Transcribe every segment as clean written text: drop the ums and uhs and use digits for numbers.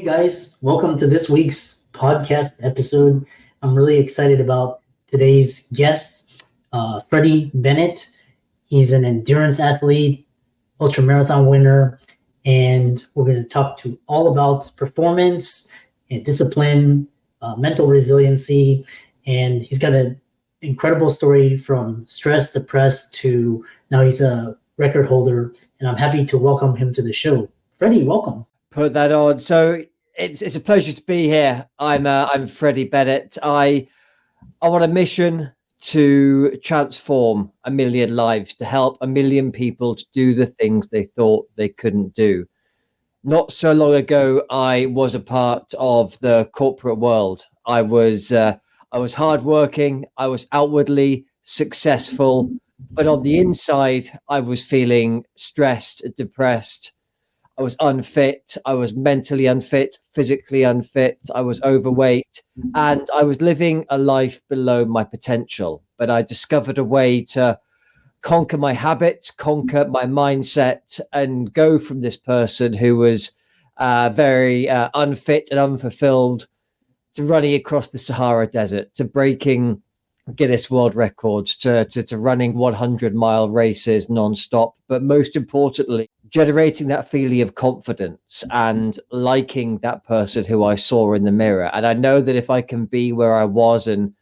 Hey guys, welcome to this week's podcast episode. I'm really excited about today's guest, Freddie Bennett. He's an endurance athlete, ultramarathon winner, and we're going to talk to all about performance and discipline, mental resiliency, and he's got an incredible story from stress, depressed to now he's a record holder, and I'm happy to welcome him to the show. Freddie, welcome. Put that on. So it's a pleasure to be here. I'm Freddie Bennett. I want a mission to transform a million lives, to help a million people to do the things they thought they couldn't do. Not so long ago, I was a part of the corporate world. I was hardworking. I was outwardly successful, but on the inside, I was feeling stressed, depressed. I was unfit. I was mentally unfit, physically unfit. I was overweight, and I was living a life below my potential. But I discovered a way to conquer my habits, conquer my mindset, and go from this person who was very unfit and unfulfilled to running across the Sahara Desert, to breaking Guinness World Records, to running 100-mile races nonstop. But most importantly, generating that feeling of confidence and liking that person who I saw in the mirror. And I know that if I can be where I was and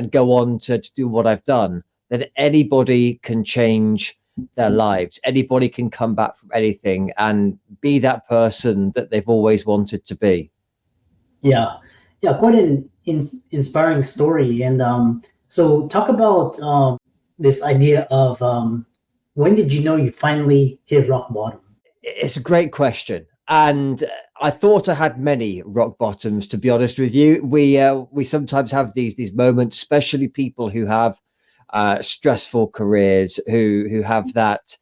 go on to do what I've done, that anybody can change their lives. Anybody can come back from anything and be that person that they've always wanted to be. Yeah, quite an inspiring story. And so, talk about this idea of when did you know you finally hit rock bottom? It's a great question. And I thought I had many rock bottoms, to be honest with you. We sometimes have these moments, especially people who have stressful careers, who have that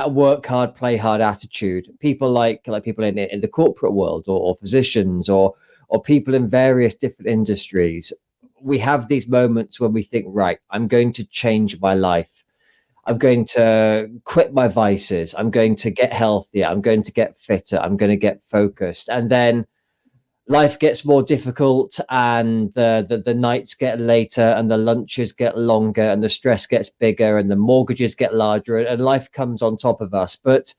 work hard, play hard attitude. People like people in the corporate world, or physicians, or people in various different industries. We have these moments when we think, right, I'm going to change my life. I'm going to quit my vices. I'm going to get healthier. I'm going to get fitter. I'm going to get focused. And then life gets more difficult, and the nights get later, and the lunches get longer, and the stress gets bigger, and the mortgages get larger, and life comes on top of us. But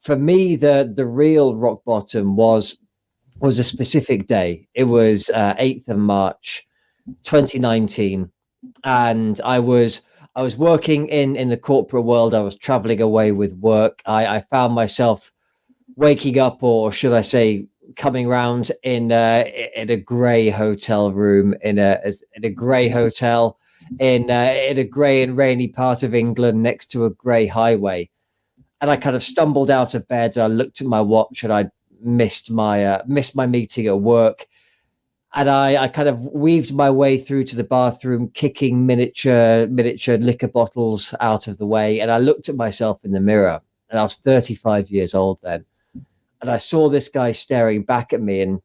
for me, the real rock bottom was a specific day. It was 8th of March, 2019, and I was working in the corporate world. I was traveling away with work. I found myself waking up, or should I say, coming around in a grey hotel room in a grey hotel in a grey and rainy part of England next to a grey highway. And I kind of stumbled out of bed. I looked at my watch, and I missed my meeting at work. And I kind of weaved my way through to the bathroom, kicking miniature liquor bottles out of the way. And I looked at myself in the mirror, and I was 35 years old then. And I saw this guy staring back at me, and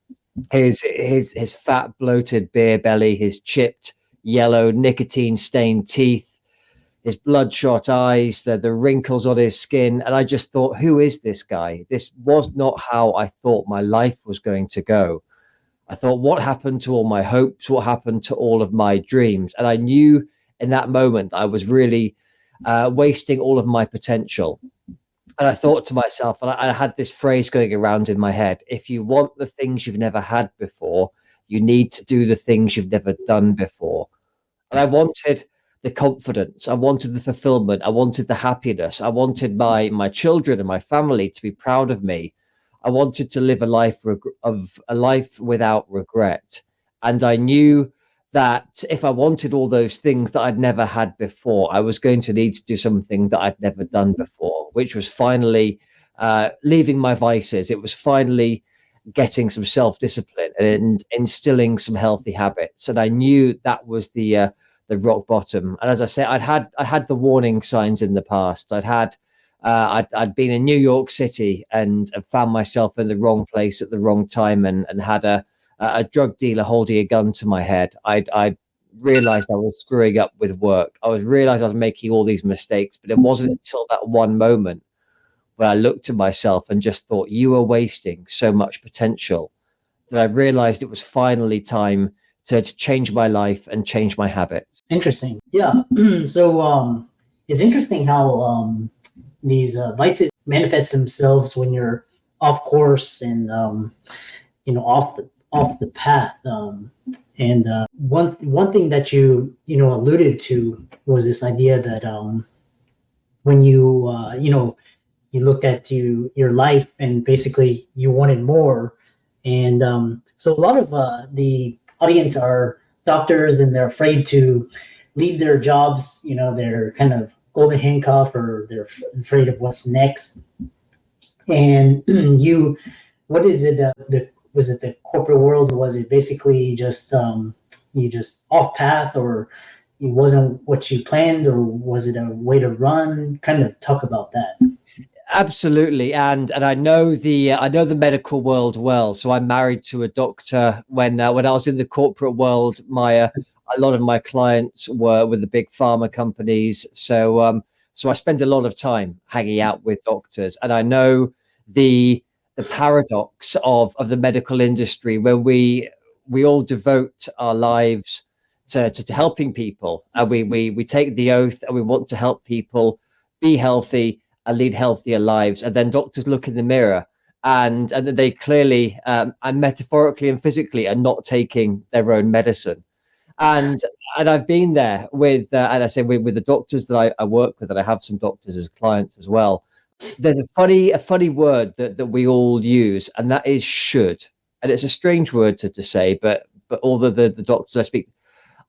his fat, bloated beer belly, his chipped, yellow, nicotine-stained teeth, his bloodshot eyes, the wrinkles on his skin. And I just thought, who is this guy? This was not how I thought my life was going to go. I thought, what happened to all my hopes? What happened to all of my dreams? And I knew in that moment I was really wasting all of my potential. And I thought to myself, and I had this phrase going around in my head: if you want the things you've never had before, you need to do the things you've never done before. And I wanted the confidence, I wanted the fulfillment, I wanted the happiness, I wanted my children and my family to be proud of me. I wanted to live a life without regret. And I knew that if I wanted all those things that I'd never had before, I was going to need to do something that I'd never done before, which was finally leaving my vices. It was finally getting some self-discipline and instilling some healthy habits. And I knew that was the rock bottom. And as I say, I had the warning signs in the past. I'd been in New York City and found myself in the wrong place at the wrong time, and had a drug dealer holding a gun to my head. I realized I was screwing up with work. Realized I was making all these mistakes, but it wasn't until that one moment where I looked at myself and just thought, you are wasting so much potential. that I realized it was finally time to change my life and change my habits. Interesting. Yeah. So it's interesting how these vices manifest themselves when you're off course and off the path. And one thing that you alluded to was this idea that when you looked at your life and basically you wanted more, and so a lot of the audience are doctors and they're afraid to leave their jobs. They're kind of golden handcuff, or they're afraid of what's next. And what is it? Was it the corporate world? Was it basically just you just off path, or it wasn't what you planned, or was it a way to run? Kind of talk about that. Absolutely, and I know the medical world well. So I'm married to a doctor. When I was in the corporate world, a lot of my clients were with the big pharma companies. So I spend a lot of time hanging out with doctors, and I know the paradox of the medical industry, where we all devote our lives to helping people, and we take the oath and we want to help people be healthy and lead healthier lives. And then doctors look in the mirror and they clearly and metaphorically and physically are not taking their own medicine. And I've been there with and I say with the doctors that I work with, and I have some doctors as clients as well. There's a funny word that we all use, and that is should. And it's a strange word to say, but all the doctors I speak,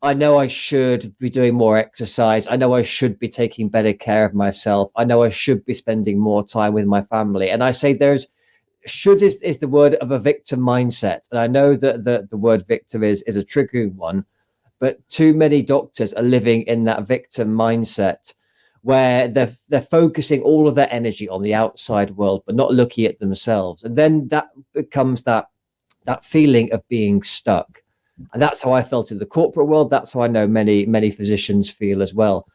I know I should be doing more exercise. I know I should be taking better care of myself. I know I should be spending more time with my family. And I say should is the word of a victim mindset. And I know that the word victim is a triggering one, but too many doctors are living in that victim mindset, where they're focusing all of their energy on the outside world, but not looking at themselves. And then that becomes that feeling of being stuck. And that's how I felt in the corporate world. That's how I know many physicians feel as well.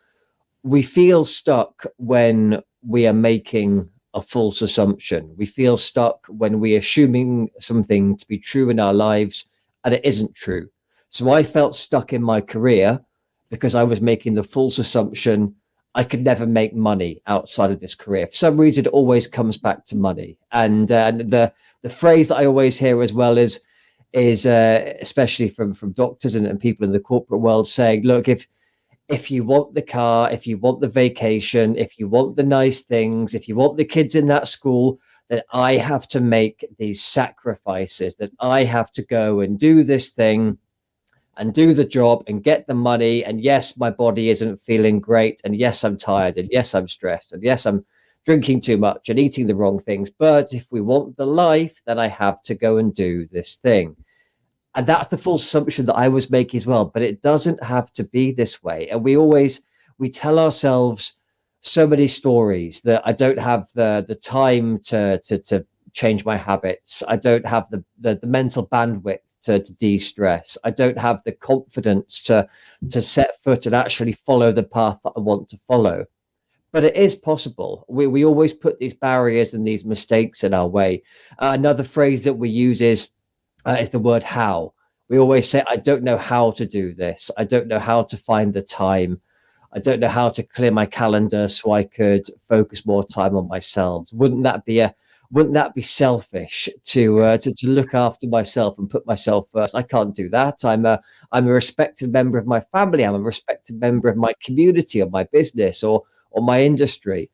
We feel stuck when we are making a false assumption. We feel stuck when we're assuming something to be true in our lives and it isn't true. So I felt stuck in my career because I was making the false assumption I could never make money outside of this career. For some reason, it always comes back to money. And the phrase that I always hear as well is especially from doctors and people in the corporate world, saying, look, if you want the car, if you want the vacation, if you want the nice things, if you want the kids in that school, then I have to make these sacrifices, that I have to go and do this thing and do the job and get the money. And yes, my body isn't feeling great. And yes, I'm tired. And yes, I'm stressed. And yes, I'm drinking too much and eating the wrong things. But if we want the life, then I have to go and do this thing. And that's the false assumption that I was making as well. But it doesn't have to be this way. And we tell ourselves so many stories that I don't have the time to change my habits. I don't have the mental bandwidth to de-stress. I don't have the confidence to set foot and actually follow the path that I want to follow. But it is possible. We always put these barriers and these mistakes in our way. Another phrase that we use is the word how. We always say, I don't know how to do this. I don't know how to find the time. I don't know how to clear my calendar so I could focus more time on myself. Wouldn't that be selfish to look after myself and put myself first? I can't do that. I'm a respected member of my family. I'm a respected member of my community or my business or my industry.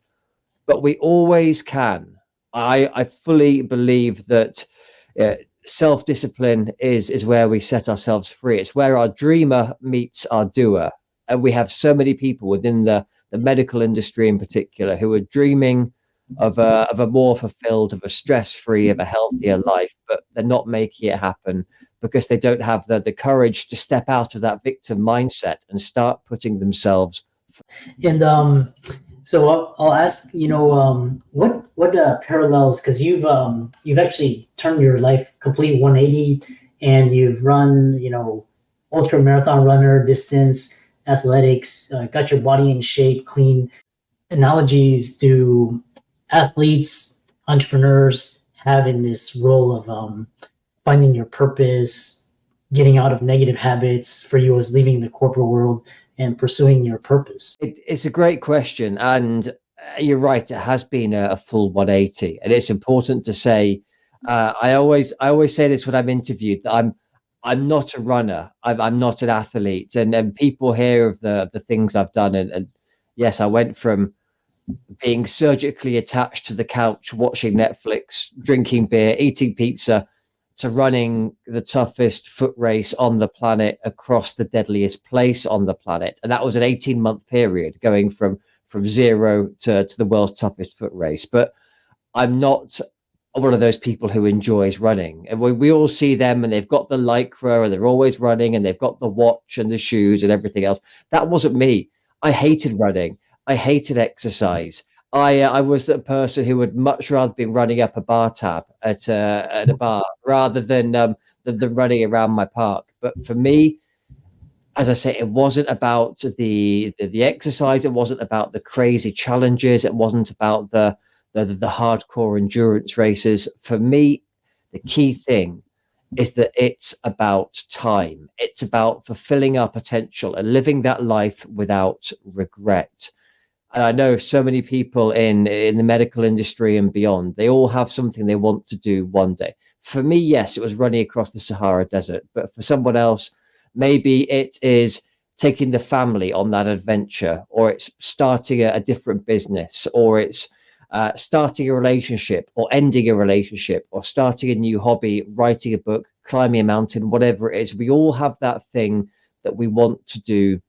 But we always can. I fully believe that self-discipline is where we set ourselves free. It's where our dreamer meets our doer. And we have so many people within the medical industry in particular who are dreaming of a more fulfilled, of a stress-free, of a healthier life, but they're not making it happen because they don't have the courage to step out of that victim mindset and start putting themselves. And so I'll ask, what parallels, because you've actually turned your life complete 180, and you've run, ultra marathon runner, distance, athletics, got your body in shape, clean. Analogies do athletes, entrepreneurs have in this role of finding your purpose, getting out of negative habits for you was leaving the corporate world and pursuing your purpose? It's a great question, and you're right. It has been a full 180, and it's important to say. I always say this when I'm interviewed that I'm not a runner. I'm not an athlete, and people hear of the things I've done, and yes, I went from being surgically attached to the couch, watching Netflix, drinking beer, eating pizza, to running the toughest foot race on the planet across the deadliest place on the planet. And that was an 18-month period going from zero to the world's toughest foot race. But I'm not one of those people who enjoys running. And we all see them and they've got the Lycra and they're always running and they've got the watch and the shoes and everything else. That wasn't me. I hated running. I hated exercise. I was a person who would much rather be running up a bar tab at a bar rather than the running around my park. But for me, as I say, it wasn't about the exercise. It wasn't about the crazy challenges. It wasn't about the hardcore endurance races. For me, the key thing is that it's about time. It's about fulfilling our potential and living that life without regret. And I know so many people in the medical industry and beyond, they all have something they want to do one day. For me, yes, it was running across the Sahara Desert, but for someone else, maybe it is taking the family on that adventure, or it's starting a different business, or it's starting a relationship, or ending a relationship, or starting a new hobby, writing a book, climbing a mountain, whatever it is. We all have that thing that we want to do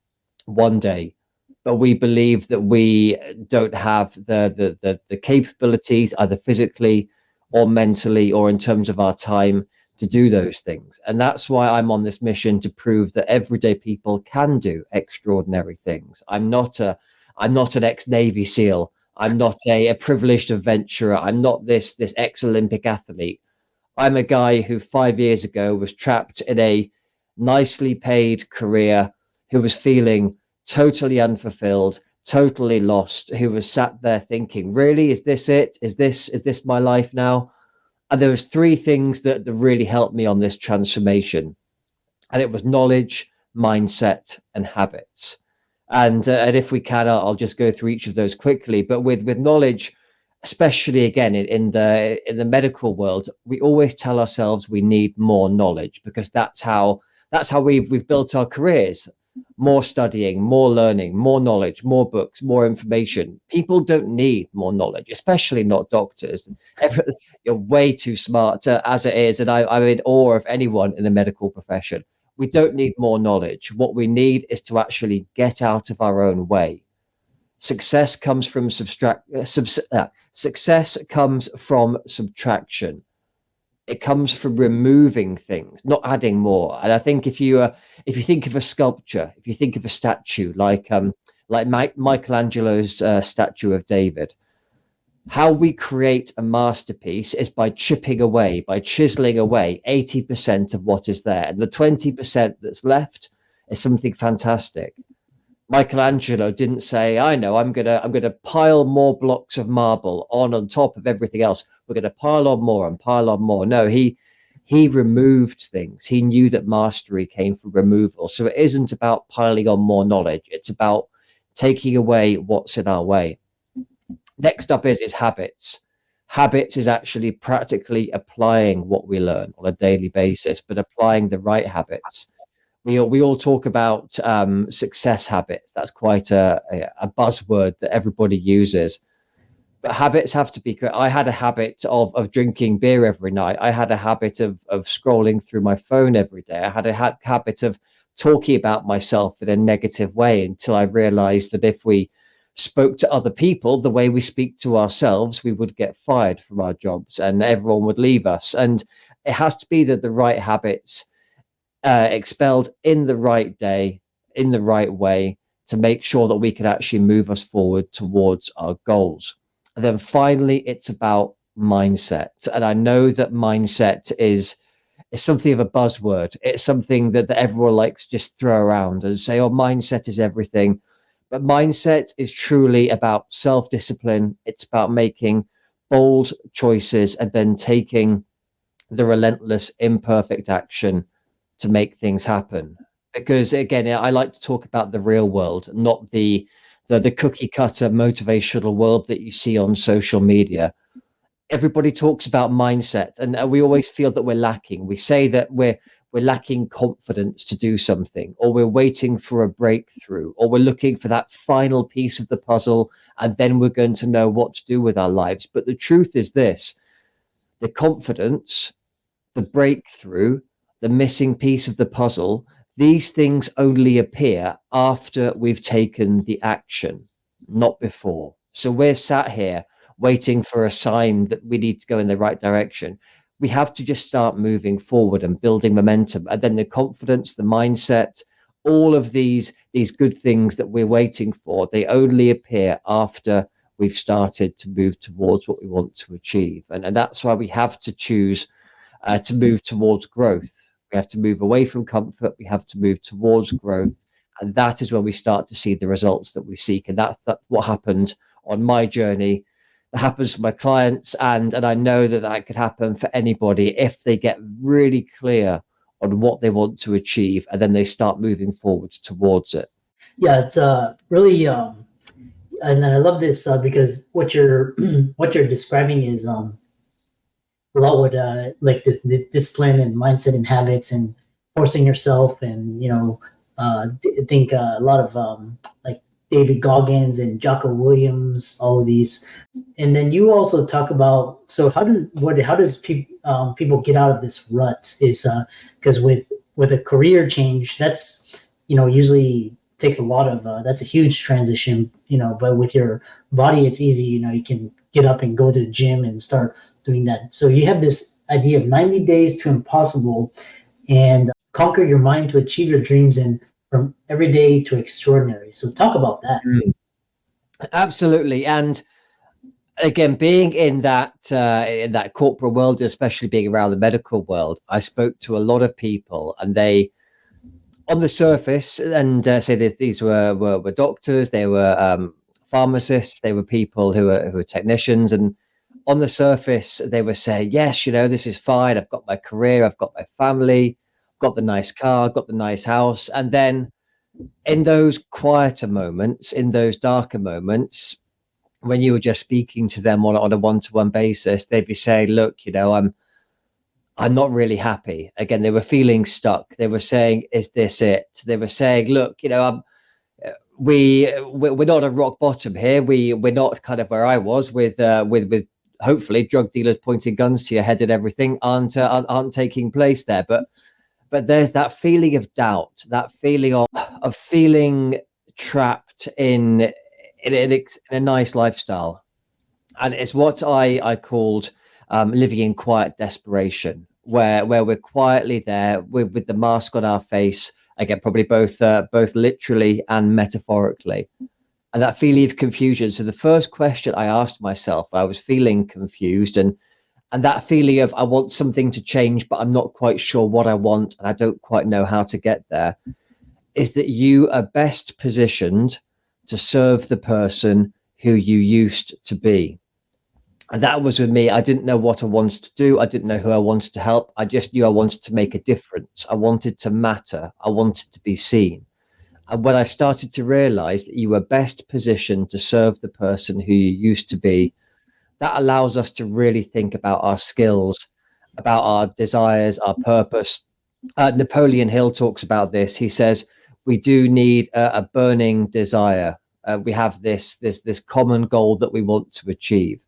one day, but we believe that we don't have the capabilities, either physically or mentally or in terms of our time, to do those things. And that's why I'm on this mission to prove that everyday people can do extraordinary things. I'm not an ex-Navy SEAL. I'm not a privileged adventurer. I'm not this ex-Olympic athlete. I'm a guy who 5 years ago was trapped in a nicely paid career, who was feeling totally unfulfilled, totally lost, who was sat there thinking, really, is this it? Is this my life now? And there was three things that really helped me on this transformation. And it was knowledge, mindset, and habits. And if we can, I'll just go through each of those quickly. But with knowledge, especially again in the medical world, we always tell ourselves we need more knowledge because that's how we've built our careers. More studying, more learning, more knowledge, more books, more information. People don't need more knowledge, especially not doctors. You're way too smart as it is, and I'm in awe of anyone in the medical profession. We don't need more knowledge. What we need is to actually get out of our own way. Success comes from success comes from subtraction. It comes from removing things, not adding more. And I think if you think of a sculpture, if you think of a statue like Michelangelo's statue of David, how we create a masterpiece is by chipping away, by chiseling away 80% of what is there, and the 20% that's left is something fantastic. Michelangelo didn't say, I know, I'm gonna pile more blocks of marble on top of everything else. We're gonna pile on more and pile on more. No, he removed things. He knew that mastery came from removal. So it isn't about piling on more knowledge. It's about taking away what's in our way. Next up is habits. Habits is actually practically applying what we learn on a daily basis, but applying the right habits. We all talk about success habits. That's quite a buzzword that everybody uses. But habits have to be. I had a habit of drinking beer every night. I had a habit of scrolling through my phone every day. I had a habit of talking about myself in a negative way until I realized that if we spoke to other people the way we speak to ourselves, we would get fired from our jobs and everyone would leave us. And it has to be that the right habits expelled in the right day, in the right way, to make sure that we can actually move us forward towards our goals. And then finally, it's about mindset. And I know that mindset is something of a buzzword. It's something that everyone likes to just throw around and say, oh, mindset is everything. But mindset is truly about self-discipline. It's about making bold choices and then taking the relentless, imperfect action to make things happen. Because again, I like to talk about the real world, not the cookie cutter motivational world that you see on social media. Everybody talks about mindset, and we always feel that we're lacking. We say that we're lacking confidence to do something, or we're waiting for a breakthrough, or we're looking for that final piece of the puzzle, and then we're going to know what to do with our lives. But the truth is this: the confidence, the breakthrough, the missing piece of the puzzle, these things only appear after we've taken the action, not before. So we're sat here waiting for a sign that we need to go in the right direction. We have to just start moving forward and building momentum. And then the confidence, the mindset, all of these good things that we're waiting for, they only appear after we've started to move towards what we want to achieve. And that's why we have to choose to move towards growth. We have to move away from comfort. We have to move towards growth. And that is when we start to see the results that we seek. And that's what happened on my journey. That happens for my clients. And I know that could happen for anybody if they get really clear on what they want to achieve, and then they start moving forward towards it. Yeah, it's really, and I love this because what you're what you're describing is a lot with like this discipline and mindset and habits and forcing yourself, and I think a lot of like David Goggins and Jocko Williams, all of these. And then you also talk about, so how does people get out of this rut? Is because with a career change, that's usually takes a lot of that's a huge transition, but with your body it's easy. You can get up and go to the gym and start doing that. So you have this idea of 90 days to impossible, and conquer your mind to achieve your dreams, and from everyday to extraordinary. So talk about that. Absolutely. And again, being in that corporate world, especially being around the medical world, I spoke to a lot of people, and they, on the surface, and say that these were doctors, they were pharmacists, they were people who were technicians, and on the surface they were saying, yes, this is fine, I've got my career, I've got my family, I've got the nice car, I've got the nice house. And then in those quieter moments, in those darker moments, when you were just speaking to them on a one-to-one basis, they'd be saying, look, I'm not really happy. Again, they were feeling stuck. They were saying, is this it? They were saying, look, we're not at rock bottom here. We're not kind of where I was with hopefully drug dealers pointing guns to your head and everything aren't taking place there. But there's that feeling of doubt, that feeling of feeling trapped in a nice lifestyle. And it's what I called living in quiet desperation, where we're quietly there with the mask on our face, again, probably both literally and metaphorically, and that feeling of confusion. So the first question I asked myself, I was feeling confused, and that feeling of I want something to change, but I'm not quite sure what I want, and I don't quite know how to get there, is that you are best positioned to serve the person who you used to be. And that was with me. I didn't know what I wanted to do. I didn't know who I wanted to help. I just knew I wanted to make a difference. I wanted to matter. I wanted to be seen. And when I started to realize that you were best positioned to serve the person who you used to be, that allows us to really think about our skills, about our desires, our purpose. Napoleon Hill talks about this. He says, we do need a burning desire. We have this common goal that we want to achieve.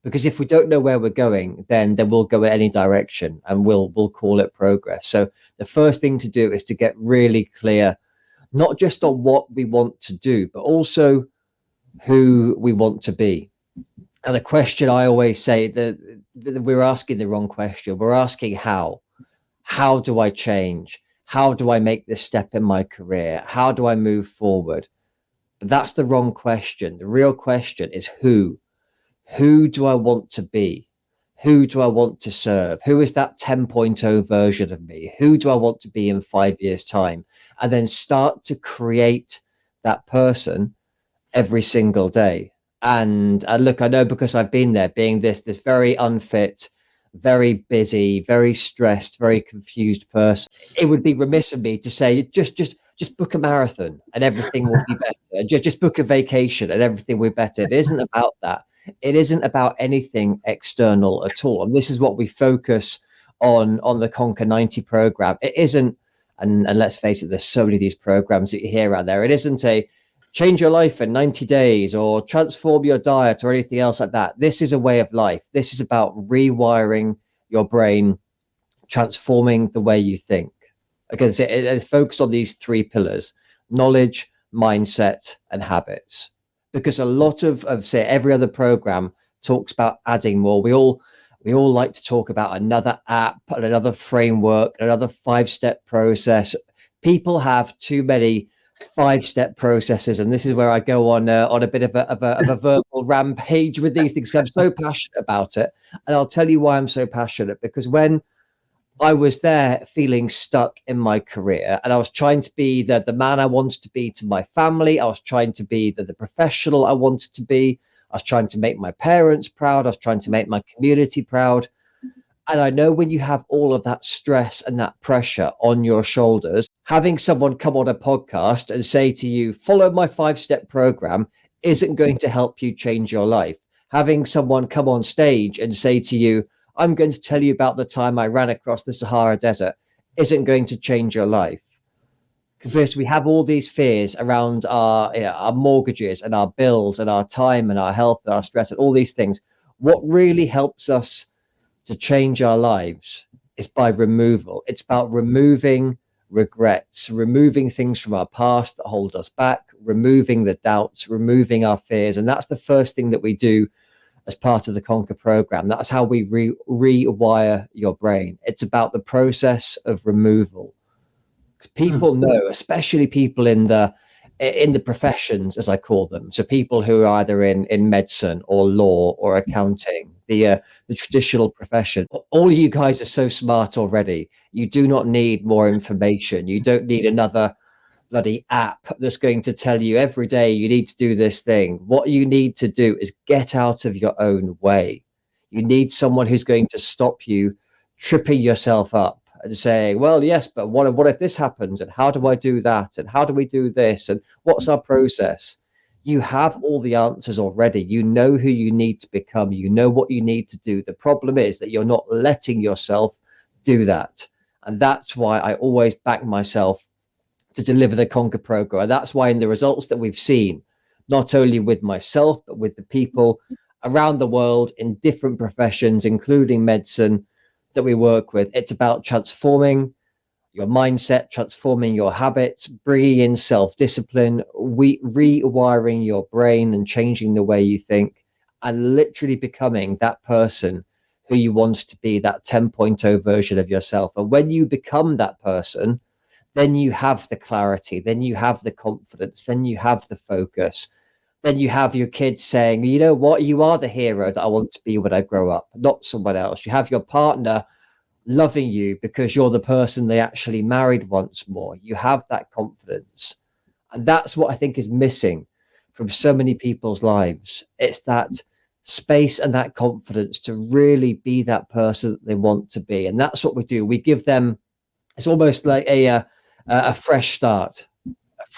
Because if we don't know where we're going, then we'll go in any direction, and we'll call it progress. So the first thing to do is to get really clear, not just on what we want to do, but also who we want to be. And the question I always say that we're asking the wrong question. We're asking how. How do I change? How do I make this step in my career? How do I move forward? But that's the wrong question. The real question is who. Who do I want to be? Who do I want to serve? Who is that 10.0 version of me? Who do I want to be in 5 years' time? And then start to create that person every single day. And look, I know, because I've been there, being this very unfit, very busy, very stressed, very confused person, it would be remiss of me to say just book a marathon and everything will be better. Just book a vacation and everything will be better. It isn't about that. It isn't about anything external at all. And this is what we focus on the Conquer 90 program. It isn't, and let's face it, there's so many of these programs that you hear out there. It isn't a change your life in 90 days or transform your diet or anything else like that. This is a way of life. This is about rewiring your brain, transforming the way you think. Because it's focused on these three pillars: knowledge, mindset, and habits. Because a lot of say every other program talks about adding more. We all like to talk about another app and another framework, another 5-step process. People have too many 5-step processes, and this is where I go on a bit of a verbal rampage with these things. I'm so passionate about it, and I'll tell you why I'm so passionate. Because when I was there feeling stuck in my career, and I was trying to be the man I wanted to be to my family. I was trying to be the professional I wanted to be. I was trying to make my parents proud. I was trying to make my community proud. And I know when you have all of that stress and that pressure on your shoulders, having someone come on a podcast and say to you, follow my 5-step program, isn't going to help you change your life. Having someone come on stage and say to you, I'm going to tell you about the time I ran across the Sahara Desert, isn't going to change your life. Because we have all these fears around our mortgages and our bills and our time and our health and our stress and all these things. What really helps us to change our lives is by removal. It's about removing regrets, removing things from our past that hold us back, removing the doubts, removing our fears. And that's the first thing that we do as part of the Conquer program. That's how we rewire your brain. It's about the process of removal. People know, especially people in the professions, as I call them. So people who are either in medicine or law or accounting, the traditional profession. All you guys are so smart already. You do not need more information. You don't need another bloody app that's going to tell you every day you need to do this thing. What you need to do is get out of your own way. You need someone who's going to stop you tripping yourself up and saying, well, yes, but what if this happens? And how do I do that? And how do we do this? And what's our process? You have all the answers already. You know who you need to become. You know what you need to do. The problem is that you're not letting yourself do that. And that's why I always back myself to deliver the Conquer program. And that's why in the results that we've seen, not only with myself, but with the people around the world in different professions, including medicine, that we work with, it's about transforming your mindset, transforming your habits, bringing in self-discipline, rewiring your brain and changing the way you think, and literally becoming that person who you want to be, that 10.0 version of yourself. And when you become that person, then you have the clarity, then you have the confidence, then you have the focus. Then you have your kids saying, you know what, you are the hero that I want to be when I grow up, not someone else. You have your partner loving you because you're the person they actually married once more. You have that confidence. And that's what I think is missing from so many people's lives. It's that space and that confidence to really be that person that they want to be. And that's what we do. We give them, it's almost like a fresh start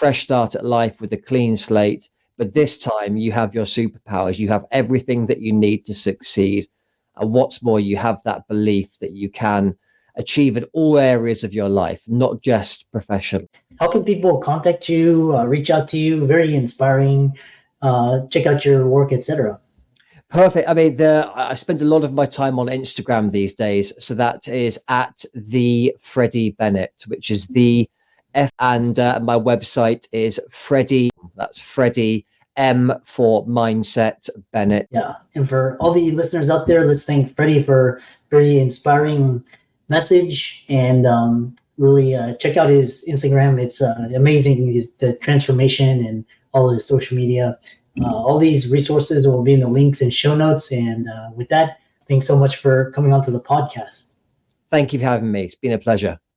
at life with a clean slate. But this time you have your superpowers. You have everything that you need to succeed. And what's more, you have that belief that you can achieve in all areas of your life, not just professional. How can people contact you, reach out to you? Very inspiring. Check out your work, etc. Perfect. I mean, I spend a lot of my time on Instagram these days. So that is at the Freddie Bennett, which is the F, and my website is Freddie. That's Freddie M for mindset Bennett. Yeah. And for all the listeners out there, let's thank Freddie for very inspiring message, and really check out his Instagram. It's amazing, the transformation and all his social media. All these resources will be in the links and show notes. And with that, thanks so much for coming onto the podcast. Thank you for having me. It's been a pleasure.